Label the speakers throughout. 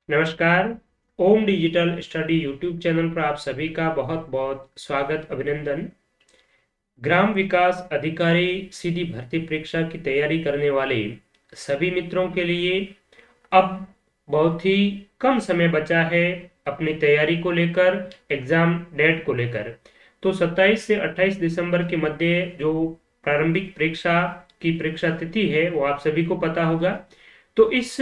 Speaker 1: नमस्कार। ओम digital study YouTube channel पर आप सभी का बहुत बहुत स्वागत, अभिनंदन। ग्राम विकास अधिकारी सीधी भर्ती परीक्षा की तैयारी करने वाले सभी मित्रों के लिए अब बहुत ही कम समय बचा है अपनी तैयारी को लेकर, एग्जाम डेट को लेकर। तो 27 से 28 दिसंबर के मध्य जो प्रारंभिक परीक्षा की परीक्षा तिथि है वो आप सभी को पता होगा। तो इस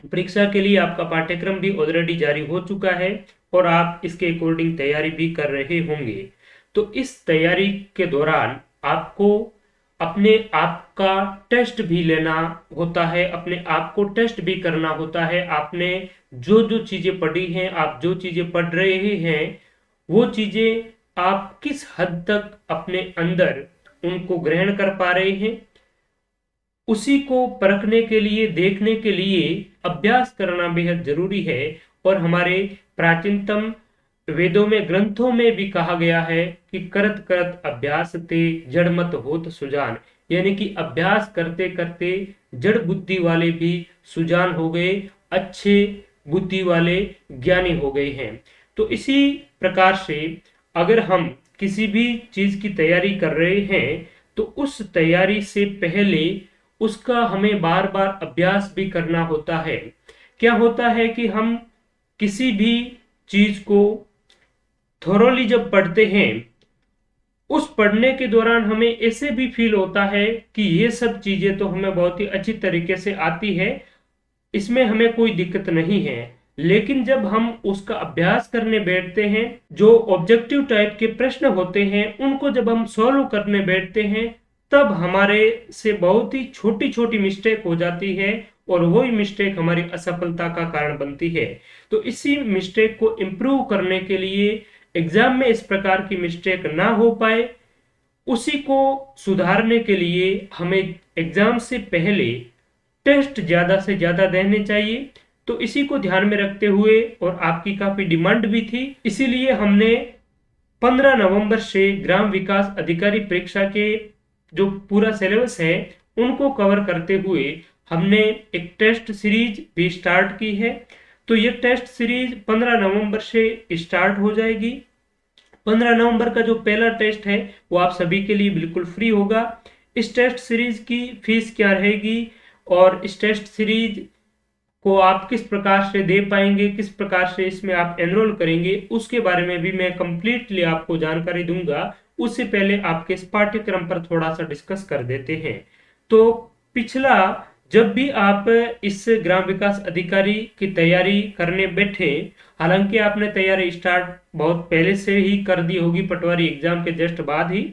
Speaker 1: परीक्षा के लिए आपका पाठ्यक्रम भी ऑलरेडी जारी हो चुका है और आप इसके अकॉर्डिंग तैयारी भी कर रहे होंगे। तो इस तैयारी के दौरान आपको अपने आप का टेस्ट भी लेना होता है, अपने आप को टेस्ट भी करना होता है। आपने जो जो चीजें पढ़ी हैं, आप जो चीजें पढ़ रहे हैं, वो चीजें आप किस हद तक अपने अंदर उनको ग्रहण कर पा रहे हैं, उसी को परखने के लिए, देखने के लिए अभ्यास करना बेहद जरूरी है। और हमारे प्राचीनतम वेदों में, ग्रंथों में भी कहा गया है कि करत करत अभ्यास ते जड़ मत होत सुजान, यानी कि अभ्यास करते करते जड़ बुद्धि वाले भी सुजान हो गए, अच्छे बुद्धि वाले ज्ञानी हो गए हैं। तो इसी प्रकार से अगर हम किसी भी चीज की तैयारी कर रहे हैं तो उस तैयारी से पहले उसका हमें बार बार अभ्यास भी करना होता है। क्या होता है कि हम किसी भी चीज को थोरोली जब पढ़ते हैं, उस पढ़ने के दौरान हमें ऐसे भी फील होता है कि ये सब चीजें तो हमें बहुत ही अच्छी तरीके से आती है, इसमें हमें कोई दिक्कत नहीं है। लेकिन जब हम उसका अभ्यास करने बैठते हैं, जो ऑब्जेक्टिव टाइप के प्रश्न होते हैं उनको जब हम सॉल्व करने बैठते हैं, तब हमारे से बहुत ही छोटी छोटी मिस्टेक हो जाती है और वही मिस्टेक हमारी असफलता का कारण बनती है। तो इसी मिस्टेक को इम्प्रूव करने के लिए, एग्जाम में इस प्रकार की मिस्टेक ना हो पाए, उसी को सुधारने के लिए हमें एग्जाम से पहले टेस्ट ज्यादा से ज्यादा देने चाहिए। तो इसी को ध्यान में रखते हुए, और आपकी काफी डिमांड भी थी, इसीलिए हमने 15 नवंबर से ग्राम विकास अधिकारी परीक्षा के जो पूरा सिलेबस है उनको कवर करते हुए हमने एक टेस्ट सीरीज भी स्टार्ट की है। तो ये टेस्ट सीरीज 15 नवंबर से स्टार्ट हो जाएगी। 15 नवंबर का जो पहला टेस्ट है वो आप सभी के लिए बिल्कुल फ्री होगा। इस टेस्ट सीरीज की फीस क्या रहेगी और इस टेस्ट सीरीज को आप किस प्रकार से दे पाएंगे, किस प्रकार से इसमें आप एनरोल करेंगे, उसके बारे में भी मैं कंप्लीटली आपको जानकारी दूंगा। उससे पहले आपके इस पाठ्यक्रम पर थोड़ा सा डिस्कस कर देते हैं। तो पिछला, जब भी आप इस ग्राम विकास अधिकारी की तैयारी करने बैठे, हालांकि आपने तैयारी स्टार्ट बहुत पहले से ही कर दी होगी, पटवारी एग्जाम के जस्ट बाद ही,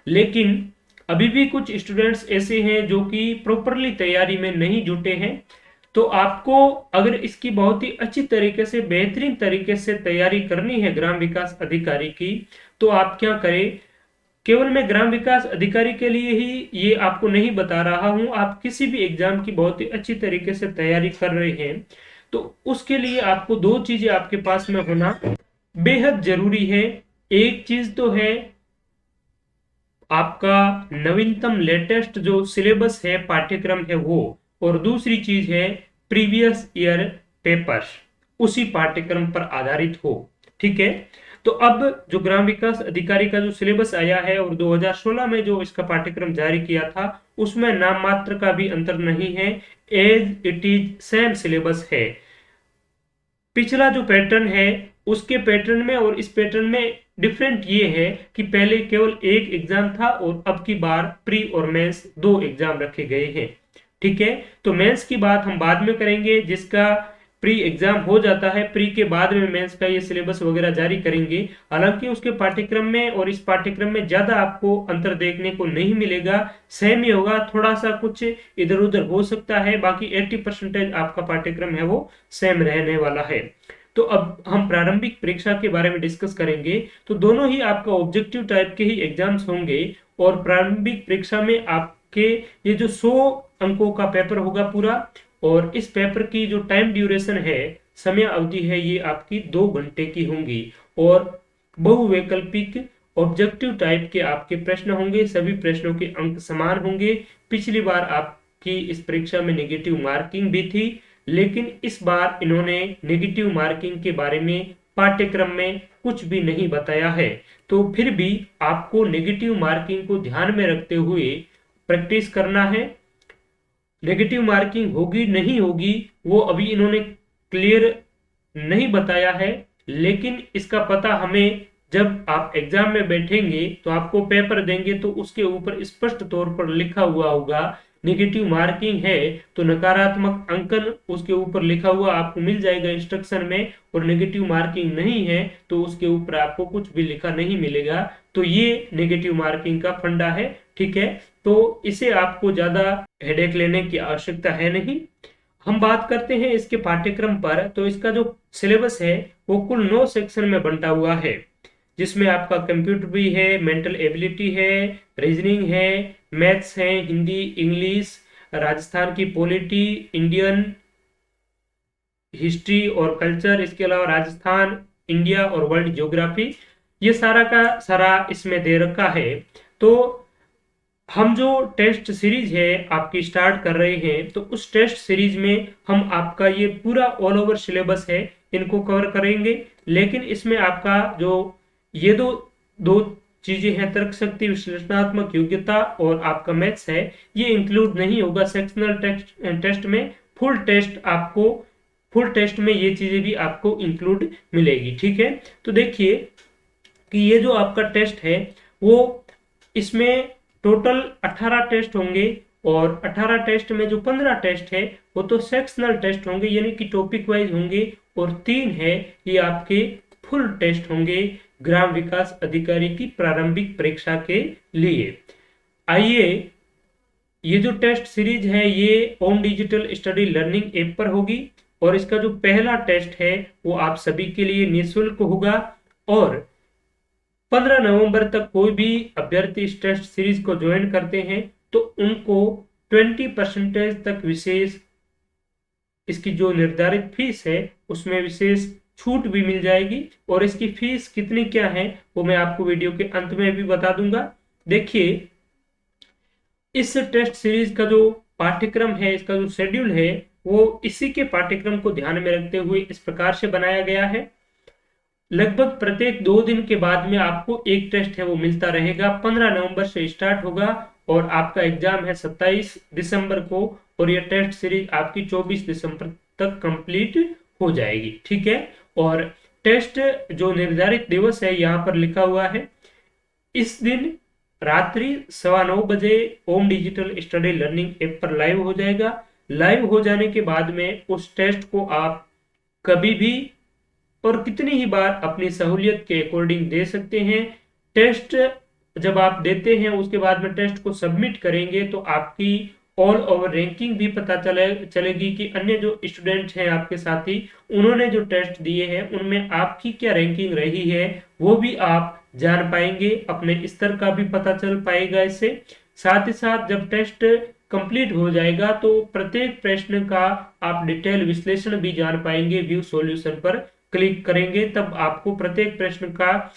Speaker 1: लेकिन अभी भी कुछ स्टूडेंट्स ऐसे हैं जो कि प्रॉपरली तैयारी में नहीं जुटे हैं। तो आपको अगर इसकी बहुत ही अच्छी तरीके से, बेहतरीन तरीके से तैयारी करनी है ग्राम विकास अधिकारी की, तो आप क्या करें, केवल मैं ग्राम विकास अधिकारी के लिए ही ये आपको नहीं बता रहा हूं, आप किसी भी एग्जाम की बहुत ही अच्छी तरीके से तैयारी कर रहे हैं तो उसके लिए आपको दो चीजें आपके पास में होना बेहद जरूरी है। एक चीज तो है आपका नवीनतम लेटेस्ट जो सिलेबस है, पाठ्यक्रम है वो, और दूसरी चीज है प्रीवियस ईयर पेपर्स, उसी पाठ्यक्रम पर आधारित हो। ठीक है। तो अब जो ग्राम विकास अधिकारी का जो सिलेबस आया है और 2016 में जो इसका पाठ्यक्रम जारी किया था, उसमें नाम मात्र का भी अंतर नहीं है, as it is same syllabus है। पिछला जो पैटर्न है उसके पैटर्न में और इस पैटर्न में डिफरेंट ये है कि पहले केवल एक एग्जाम था और अब की बार प्री और मेंस दो एग्जाम रखे गए हैं। ठीक है। तो मेंस की बात हम बाद में करेंगे, जिसका प्री एग्जाम हो जाता है, प्री के बाद में मेंस का ये सिलेबस वगैरह जारी करेंगे। हालांकि उसके पाठ्यक्रम में और इस पाठ्यक्रम में ज्यादा आपको अंतर देखने को नहीं मिलेगा, सेम ही होगा, थोड़ा सा कुछ इधर उधर हो सकता है, बाकी 80% आपका पाठ्यक्रम है वो सेम रहने वाला है। तो अब हम प्रारंभिक परीक्षा के बारे में डिस्कस करेंगे। तो दोनों ही आपका ऑब्जेक्टिव टाइप के ही एग्जाम्स होंगे और प्रारंभिक परीक्षा में आपके ये जो 100 अंकों का पेपर होगा पूरा, और इस पेपर की जो टाइम ड्यूरेशन है, समय अवधि है, ये आपकी 2 घंटे की होंगी और बहुवैकल्पिक ऑब्जेक्टिव टाइप के आपके प्रश्न होंगे। सभी प्रश्नों के अंक समान होंगे। पिछली बार आपकी इस परीक्षा में नेगेटिव मार्किंग भी थी, लेकिन इस बार इन्होंने नेगेटिव मार्किंग के बारे में पाठ्यक्रम में कुछ भी नहीं बताया है। तो फिर भी आपको नेगेटिव मार्किंग को ध्यान में रखते हुए प्रैक्टिस करना है। नेगेटिव मार्किंग होगी नहीं होगी वो अभी इन्होंने क्लियर नहीं बताया है, लेकिन इसका पता हमें जब आप एग्जाम में बैठेंगे तो आपको पेपर देंगे तो उसके ऊपर स्पष्ट तौर पर लिखा हुआ होगा नेगेटिव मार्किंग है तो नकारात्मक अंकन उसके ऊपर लिखा हुआ आपको मिल जाएगा इंस्ट्रक्शन में, और नेगेटिव मार्किंग नहीं है तो उसके ऊपर आपको कुछ भी लिखा नहीं मिलेगा। तो ये नेगेटिव मार्किंग का फंडा है, ठीक है। तो इसे आपको ज्यादा हेडेक लेने की आवश्यकता है नहीं। हम बात करते हैं इसके पाठ्यक्रम पर, तो इसका जो सिलेबस है वो कुल 9 सेक्शन में बंटा हुआ है, जिसमें आपका कंप्यूटर भी है, मेंटल एबिलिटी है, रीजनिंग है, मैथ्स है, हिंदी, इंग्लिश, राजस्थान की पॉलिटी, इंडियन हिस्ट्री और कल्चर, इसके अलावा राजस्थान, इंडिया और वर्ल्ड ज्योग्राफी, ये सारा का सारा इसमें दे रखा है। तो हम जो टेस्ट सीरीज है आपकी स्टार्ट कर रहे हैं, तो उस टेस्ट सीरीज में हम आपका ये पूरा ऑल ओवर सिलेबस है इनको कवर करेंगे। लेकिन इसमें आपका जो ये दो दो चीजें हैं, तर्क शक्ति, विश्लेषणात्मक योग्यता और आपका मैथ्स है, ये इंक्लूड नहीं होगा सेक्शनल टेस्ट में। फुल टेस्ट में ये चीजें भी आपको इंक्लूड मिलेगी, ठीक है। तो देखिए कि ये जो आपका टेस्ट है वो इसमें टोटल 18 टेस्ट होंगे, और 18 टेस्ट में जो 15 टेस्ट है वो तो सेक्शनल टेस्ट होंगे यानी कि टॉपिक वाइज होंगे, और 3 है ये आपके फुल टेस्ट होंगे ग्राम विकास अधिकारी की प्रारंभिक परीक्षा के लिए। आइए, ये जो टेस्ट सीरीज है ये ओम डिजिटल स्टडी लर्निंग ऐप पर होगी, और इसका जो पहला टेस्ट है वो आप सभी के लिए निःशुल्क होगा। और 15 नवंबर तक कोई भी अभ्यर्थी इस टेस्ट सीरीज को ज्वाइन करते हैं तो उनको 20% तक विशेष इसकी जो निर्धारित फीस है उसमें विशेष छूट भी मिल जाएगी। और इसकी फीस कितनी क्या है वो मैं आपको वीडियो के अंत में भी बता दूंगा। देखिए, इस टेस्ट सीरीज का जो पाठ्यक्रम है, इसका जो शेड्यूल है वो इसी के पाठ्यक्रम को ध्यान में रखते हुए इस प्रकार से बनाया गया है। लगभग प्रत्येक 2 दिन के बाद में आपको एक टेस्ट है वो मिलता रहेगा। 15 नवंबर से स्टार्ट होगा और आपका एग्जाम है 27 दिसंबर को, और यह टेस्ट सीरीज आपकी 24 दिसंबर तक कंप्लीट हो जाएगी, ठीक है। और टेस्ट जो निर्धारित दिवस है यहाँ पर लिखा हुआ है, इस दिन रात्रि 9:15 बजे ओम डिजिटल स्टडी लर्निंग ऐप पर लाइव हो जाएगा। लाइव हो जाने के बाद में उस टेस्ट को आप कभी भी और कितनी ही बार अपनी सहूलियत के अकॉर्डिंग दे सकते हैं। टेस्ट जब आप देते हैं उसके बाद में टेस्ट को सबमिट करेंगे तो आपकी ऑल ओवर रैंकिंग भी पता चलेगी कि अन्य जो स्टूडेंट हैं आपके साथी, उन्होंने जो टेस्ट दिए हैं उनमें आपकी क्या रैंकिंग रही है वो भी आप जान पाएंगे, अपने स्तर का भी पता चल पाएगा इससे। साथ ही साथ जब टेस्ट कंप्लीट हो जाएगा तो प्रत्येक प्रश्न का आप डिटेल विश्लेषण भी जान पाएंगे। व्यू सॉल्यूशन पर क्लिक करेंगे तब आपको प्रत्येक प्रश्न का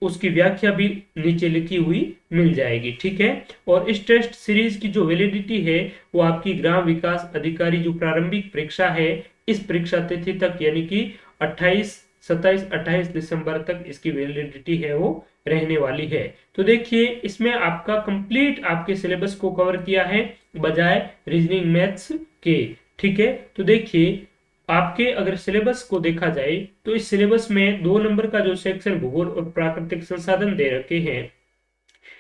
Speaker 1: उसकी व्याख्या भी नीचे लिखी हुई मिल जाएगी, ठीक है। और इस टेस्ट सीरीज की जो वैलिडिटी है वो आपकी ग्राम विकास अधिकारी जो प्रारंभिक परीक्षा है इस परीक्षा तिथि तक यानी कि 27-28 दिसंबर तक इसकी वैलिडिटी है वो रहने वाली है। तो देखिए, इसमें आपका कंप्लीट आपके सिलेबस को कवर किया है बजाय रीजनिंग मैथ्स के, ठीक है। तो देखिए, आपके अगर सिलेबस को देखा जाए तो इस सिलेबस में 2 नंबर का जो सेक्शन भूगोल और प्राकृतिक संसाधन दे रखे हैं,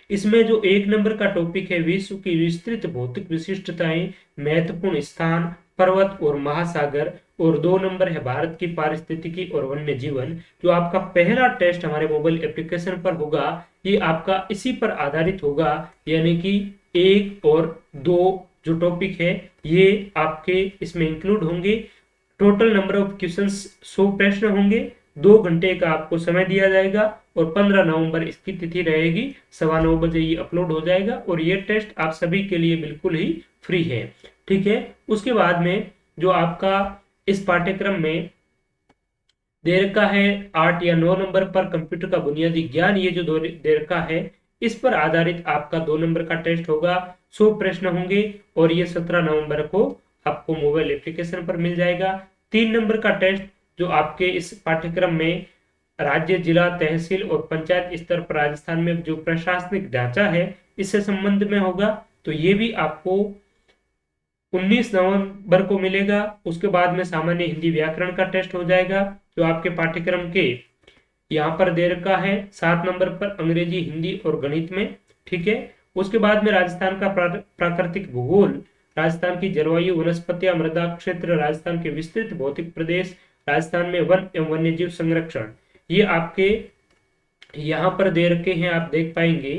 Speaker 1: इसमें जो 1 नंबर का टॉपिक है विश्व की विस्तृत भौतिक विशिष्टताएं, महत्वपूर्ण स्थान, पर्वत और महासागर, और 2 नंबर है भारत की पारिस्थितिकी और वन्य जीवन। जो आपका पहला टेस्ट हमारे मोबाइल एप्लीकेशन पर होगा ये आपका इसी पर आधारित होगा, यानी कि 1 और 2 जो टॉपिक है ये आपके इसमें इंक्लूड होंगे। टोटल नंबर ऑफ क्वेश्चंस 100 प्रश्न होंगे, 2 घंटे का आपको समय दिया जाएगा, और 15 नवंबर इसकी तिथि रहेगी, 9:15 बजे ये अपलोड हो जाएगा। और ये टेस्ट आप सभी के लिए बिल्कुल ही फ्री है, ठीक है। उसके बाद में जो आपका इस पाठ्यक्रम में दे रखा है 8 या 9 नंबर पर कंप्यूटर का बुनियादी ज्ञान, ये जो दे रखा है इस पर आधारित आपका 2 नंबर का टेस्ट होगा। 100 प्रश्न होंगे और ये 17 नवंबर को आपको मोबाइल एप्लीकेशन पर मिल जाएगा। 3 नंबर का टेस्ट जो आपके इस पाठ्यक्रम में राज्य, जिला, तहसील और पंचायत स्तर पर राजस्थान में जो प्रशासनिक ढांचा है इससे संबंध में होगा, तो ये भी आपको 19 नवंबर को मिलेगा। उसके बाद में सामान्य हिंदी व्याकरण का टेस्ट हो जाएगा जो आपके पाठ्यक्रम के यहाँ पर दे रखा है 7 नंबर पर, अंग्रेजी, हिंदी और गणित में। ठीक है। उसके बाद में राजस्थान का प्राकृतिक भूगोल, राजस्थान की जलवायु, वनस्पतियां, मृदा क्षेत्र, राजस्थान के विस्तृत भौतिक प्रदेश, राजस्थान में वन एवं वन्यजीव संरक्षण, ये आपके यहाँ पर दे रखे हैं, आप देख पाएंगे।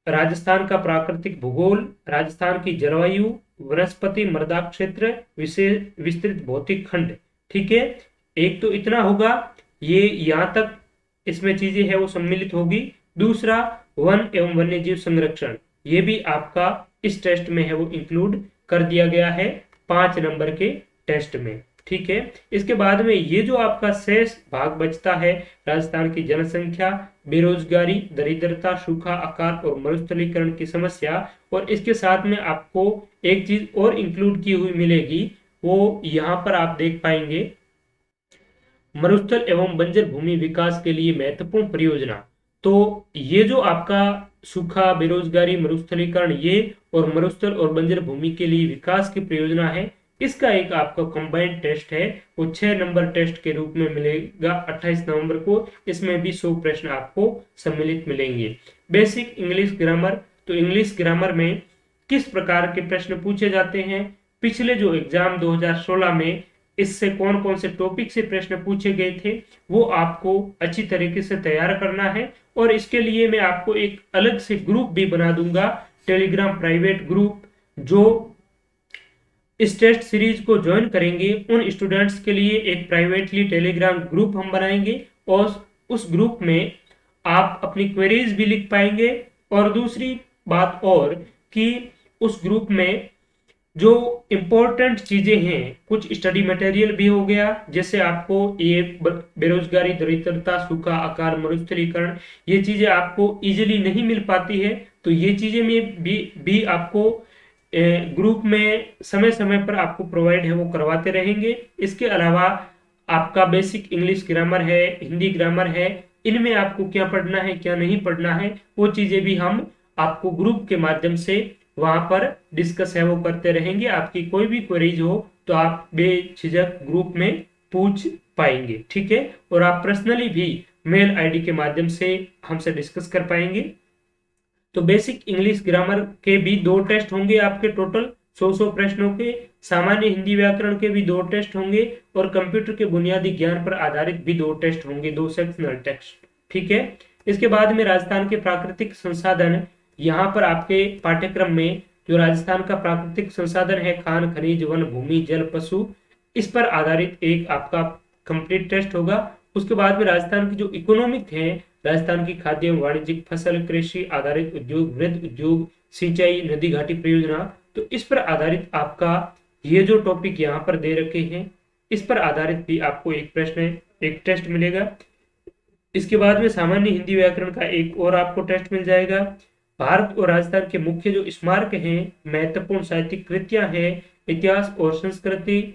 Speaker 1: राजस्थान का प्राकृतिक भूगोल, राजस्थान की जलवायु, वनस्पति, मृदा क्षेत्र, विशेष विस्तृत भौतिक खंड। ठीक है। एक तो इतना होगा, ये यहाँ तक इसमें चीजें है वो सम्मिलित होगी। दूसरा, वन एवं वन्यजीव संरक्षण, ये भी आपका इस टेस्ट में है वो इंक्लूड कर दिया गया है 5 नंबर के टेस्ट में। ठीक है। इसके बाद में ये जो आपका शेष भाग बचता है, राजस्थान की जनसंख्या, बेरोजगारी, दरिद्रता, सूखा, अकाल और मरुस्थलीकरण की समस्या, और इसके साथ में आपको एक चीज और इंक्लूड की हुई मिलेगी, वो यहाँ पर आप देख पाएंगे, मरुस्थल एवं बंजर भूमि विकास के लिए महत्वपूर्ण परियोजना। तो ये जो आपका सूखा, बेरोजगारी, मरुस्थलीकरण, ये और मरुस्थल और बंजर भूमि के लिए विकास की परियोजना है, इसका एक आपका कंबाइंड टेस्ट है, वो 6 नंबर टेस्ट के रूप में मिलेगा 28 नवंबर को। इसमें भी 100 प्रश्न आपको सम्मिलित मिलेंगे। बेसिक इंग्लिश ग्रामर, तो इंग्लिश ग्रामर में किस प्रकार के प्रश्न पूछे जाते हैं, पिछले जो एग्जाम 2016 में इससे कौन कौन से टॉपिक से प्रश्न पूछे गए थे, वो आपको अच्छी तरीके से तैयार करना है। और इसके लिए मैं आपको एक अलग से ग्रुप भी बना दूंगा, टेलीग्राम प्राइवेट ग्रुप। जो इस टेस्ट सीरीज को ज्वाइन करेंगे उन स्टूडेंट्स के लिए एक प्राइवेटली टेलीग्राम ग्रुप हम बनाएंगे, और उस ग्रुप में आप अपनी क्वेरीज भी लिख पाएंगे। और दूसरी बात और कि उस ग्रुप में जो इम्पोर्टेंट चीजें हैं, कुछ स्टडी मटेरियल भी हो गया, जैसे आपको ये बेरोजगारी, दरिद्रता, सूखा, अकाल, मरुस्थलीकरण, ये चीजें आपको इजीली नहीं मिल पाती है, तो ये चीजें में भी आपको ग्रुप में समय समय पर आपको प्रोवाइड है वो करवाते रहेंगे। इसके अलावा आपका बेसिक इंग्लिश ग्रामर है, हिंदी ग्रामर है, इनमें आपको क्या पढ़ना है क्या नहीं पढ़ना है, वो चीजें भी हम आपको ग्रुप के माध्यम से वहां पर डिस्कस है वो करते रहेंगे। आपकी कोई भी क्वेरीज हो तो आप बेझिझक ग्रुप में पूछ पाएंगे। ठीक है। और आप पर्सनली भी मेल आईडी के माध्यम से हमसे डिस्कस कर पाएंगे। तो बेसिक इंग्लिश ग्रामर के भी 2 टेस्ट होंगे आपके, टोटल 100 प्रश्नों के। सामान्य हिंदी व्याकरण के भी 2 टेस्ट होंगे, और कंप्यूटर के बुनियादी ज्ञान पर आधारित भी 2 टेस्ट होंगे, 2 सेक्शनल टेस्ट। ठीक है। इसके बाद में राजस्थान के प्राकृतिक संसाधन, यहाँ पर आपके पाठ्यक्रम में जो राजस्थान का प्राकृतिक संसाधन है, खान, खनिज, वन, भूमि, जल, पशु, इस पर आधारित एक आपका कंप्लीट टेस्ट होगा। उसके बाद में राजस्थान की जो इकोनॉमिक है, राजस्थान की खाद्य एवं वाणिज्यिक फसल, कृषि आधारित उद्योग, वृहद उद्योग, सिंचाई, नदी घाटी परियोजना, तो इस पर आधारित आपका ये जो टॉपिक यहाँ पर दे रखे हैं, इस पर आधारित भी आपको एक प्रश्न, एक टेस्ट मिलेगा। इसके बाद में सामान्य हिंदी व्याकरण का एक और आपको टेस्ट मिल जाएगा। भारत और राजस्थान के मुख्य जो स्मारक हैं, महत्वपूर्ण साहित्यिक कृतियां हैं, इतिहास और संस्कृति,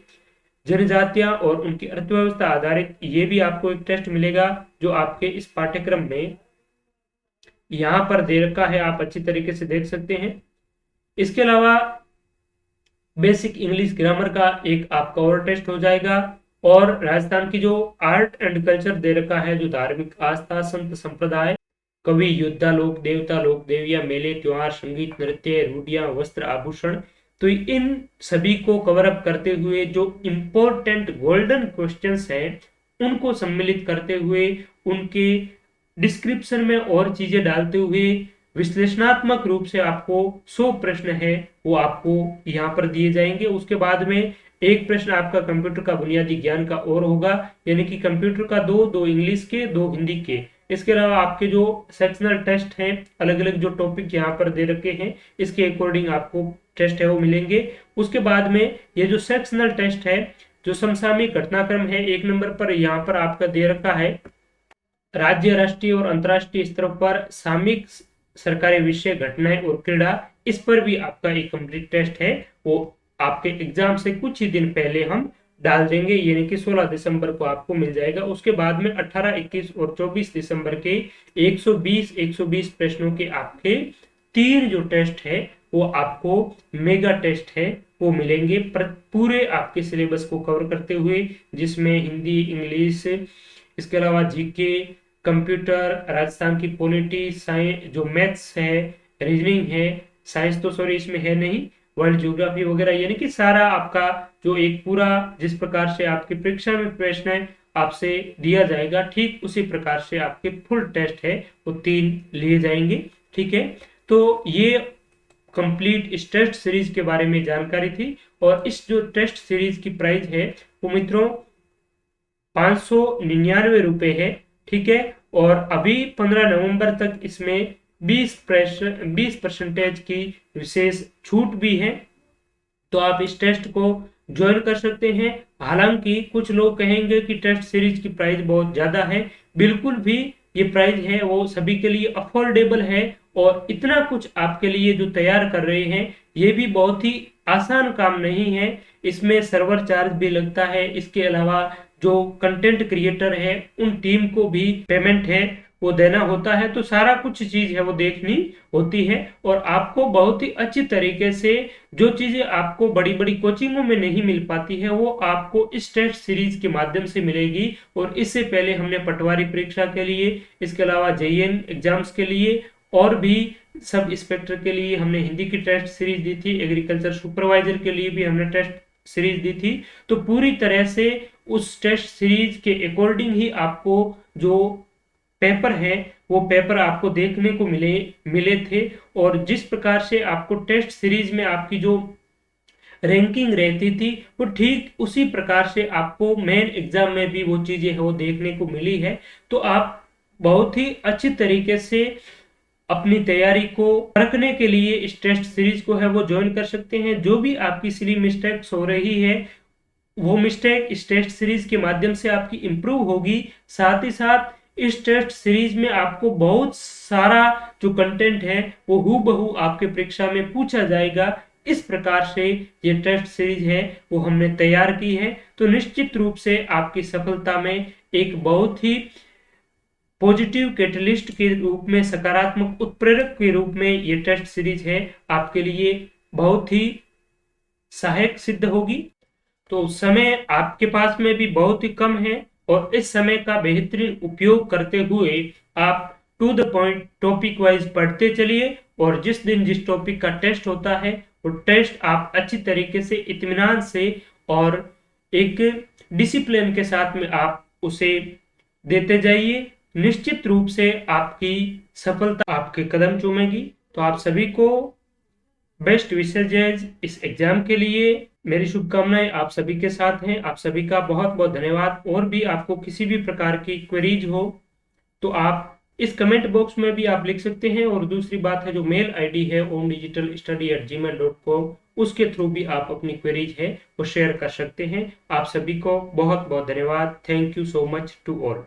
Speaker 1: जनजातियां और उनकी अर्थव्यवस्था आधारित, ये भी आपको एक टेस्ट मिलेगा जो आपके इस पाठ्यक्रम में यहाँ पर दे रखा है, आप अच्छी तरीके से देख सकते हैं। इसके अलावा बेसिक इंग्लिश ग्रामर का एक आपका और टेस्ट हो जाएगा। और राजस्थान की जो आर्ट एंड कल्चर दे रखा है, जो धार्मिक आस्था, संत संप्रदाय, कवि, योद्धा लोग, देवता लोग, देवियां, मेले, त्योहार, संगीत, नृत्य, रूढ़ियां, वस्त्र, आभूषण, तो इन सभी को कवर अप करते हुए जो इंपॉर्टेंट गोल्डन क्वेश्चंस हैं उनको सम्मिलित करते हुए, उनके डिस्क्रिप्शन में और चीजें डालते हुए, विश्लेषणात्मक रूप से आपको 100 प्रश्न है वो आपको यहाँ पर दिए जाएंगे। उसके बाद में एक प्रश्न आपका कंप्यूटर का बुनियादी ज्ञान का और होगा, यानी कि कंप्यूटर का 2 इंग्लिश के, 2 हिंदी के। इसके अलावा आपके जो सेक्शनल टेस्ट हैं, अलग अलग जो टॉपिक यहाँ पर दे रखे हैं, इसके अकॉर्डिंग आपको टेस्ट है वो मिलेंगे। उसके बाद में ये जो सेक्शनल टेस्ट है, जो समसामयिक घटनाक्रम है, 1 नंबर पर यहाँ पर आपका दे रखा है, राज्य, राष्ट्रीय और अंतर्राष्ट्रीय स्तर पर सामयिक सरकारी विषय, घटनाएं और क्रीड़ा, इस पर भी आपका एक कंप्लीट टेस्ट है, वो आपके एग्जाम से कुछ ही दिन पहले हम डाल देंगे, यानी कि 16 दिसंबर को आपको मिल जाएगा। उसके बाद में 18, 21 और 24 दिसंबर के 120 प्रश्नों के आपके 3 जो टेस्ट है वो आपको मेगा टेस्ट है वो मिलेंगे, पूरे आपके सिलेबस को कवर करते हुए, जिसमें हिंदी, इंग्लिश, इसके अलावा जीके, कंप्यूटर, राजस्थान की पॉलिटी, साइंस, जो मैथ्स है, रीजनिंग है, साइंस तो सॉरी इसमें है नहीं, वर्ल्ड ज्योग्राफी वगैरह, यानी कि सारा आपका जो एक पूरा जिस प्रकार से आपकी परीक्षा में प्रश्न है आपसे दिया जाएगा, ठीक उसी प्रकार से आपके फुल टेस्ट है वो 3 लिए जाएंगे। ठीक है, तो ये कंप्लीट इस टेस्ट सीरीज के बारे में जानकारी थी। और इस जो टेस्ट सीरीज की प्राइस है वो मित्रों 599 रुपए है। ठीक है, और अभी 15 नवंबर तक इसमें 20% की विशेष छूट भी है, तो आप इस टेस्ट को ज्वाइन कर सकते हैं। हालांकि कुछ लोग कहेंगे कि टेस्ट सीरीज की प्राइस बहुत ज्यादा है, बिल्कुल भी ये प्राइस है वो सभी के लिए अफोर्डेबल है, और इतना कुछ आपके लिए जो तैयार कर रहे हैं ये भी बहुत ही आसान काम नहीं है, इसमें सर्वर चार्ज भी लगता है, इसके अलावा जो कंटेंट क्रिएटर है उन टीम को भी पेमेंट है वो देना होता है, तो सारा कुछ चीज है वो देखनी होती है। और आपको बहुत ही अच्छी तरीके से जो चीजें आपको बड़ी बड़ी कोचिंगों में नहीं मिल पाती है वो आपको इस टेस्ट सीरीज के माध्यम से मिलेगी। और इससे पहले हमने पटवारी परीक्षा के लिए, इसके अलावा जेईएन एग्जाम्स के लिए और भी सब इंस्पेक्टर के लिए हमने हिंदी की टेस्ट सीरीज दी थी, एग्रीकल्चर सुपरवाइजर के लिए भी हमने टेस्ट सीरीज दी थी। तो पूरी तरह से उस टेस्ट सीरीज के अकॉर्डिंग ही आपको जो पेपर है वो पेपर आपको देखने को मिले थे, और जिस प्रकार से आपको टेस्ट सीरीज में आपकी जो रैंकिंग रहती थी वो ठीक उसी प्रकार से आपको मेन एग्जाम में भी वो चीजें है वो देखने को मिली है। तो आप बहुत ही अच्छी तरीके से अपनी तैयारी को परखने के लिए इस टेस्ट सीरीज को है वो ज्वाइन कर सकते हैं। जो भी आपकी सिली मिस्टेक्स हो रही है वो मिस्टेक इस टेस्ट सीरीज के माध्यम से आपकी इंप्रूव होगी। साथ ही साथ इस टेस्ट सीरीज में आपको बहुत सारा जो कंटेंट है वो हूबहू आपके परीक्षा में पूछा जाएगा। इस प्रकार से ये टेस्ट सीरीज है वो हमने तैयार की है, तो निश्चित रूप से आपकी सफलता में एक बहुत ही पॉजिटिव कैटलिस्ट के रूप में, सकारात्मक उत्प्रेरक के रूप में ये टेस्ट सीरीज है आपके लिए बहुत ही सहायक सिद्ध होगी। तो समय आपके पास में भी बहुत ही कम है, और इस समय का बेहतरीन उपयोग करते हुए आप to the point topic wise पढ़ते चलिए, और जिस दिन जिस टॉपिक का टेस्ट होता है वो टेस्ट आप अच्छी तरीके से इत्मीनान से और एक डिसिप्लिन के साथ में आप उसे देते जाइए। निश्चित रूप से आपकी सफलता आपके कदम चूमेगी। तो आप सभी को बेस्ट विशेष इस एग्जाम के लिए मेरी शुभकामनाएं आप सभी के साथ हैं। आप सभी का बहुत बहुत धन्यवाद। और भी आपको किसी भी प्रकार की क्वेरीज हो तो आप इस कमेंट बॉक्स में भी आप लिख सकते हैं, और दूसरी बात है जो मेल आईडी है omdigitalstudy@gmail.com उसके थ्रू भी आप अपनी क्वेरीज है वो शेयर कर सकते हैं। आप सभी को बहुत बहुत धन्यवाद। Thank you so much to all.